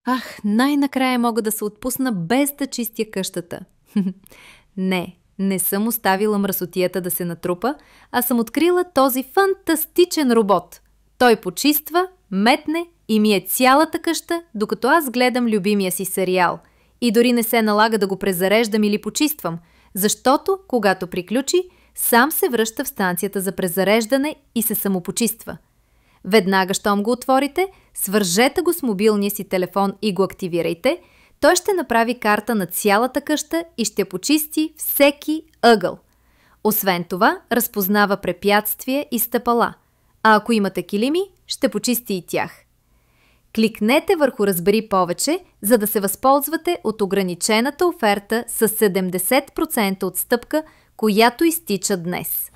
Ах, най-накрая мога да се отпусна без да чистя къщата. Не съм оставила мръсотията да се натрупа, а съм открила този фантастичен робот. Той почиства, метне и мие цялата къща, докато аз гледам любимия си сериал. И дори не се налага да го презареждам или почиствам, защото, когато приключи, сам се връща в станцията за презареждане и се самопочиства. Веднага, щом го отворите, свържете го с мобилния си телефон и го активирайте. Той ще направи карта на цялата къща и ще почисти всеки ъгъл. Освен това, разпознава препятствия и стъпала. А ако имате килими, ще почисти и тях. Кликнете върху "Разбери повече", за да се възползвате от ограничената оферта с 70% отстъпка, която изтича днес.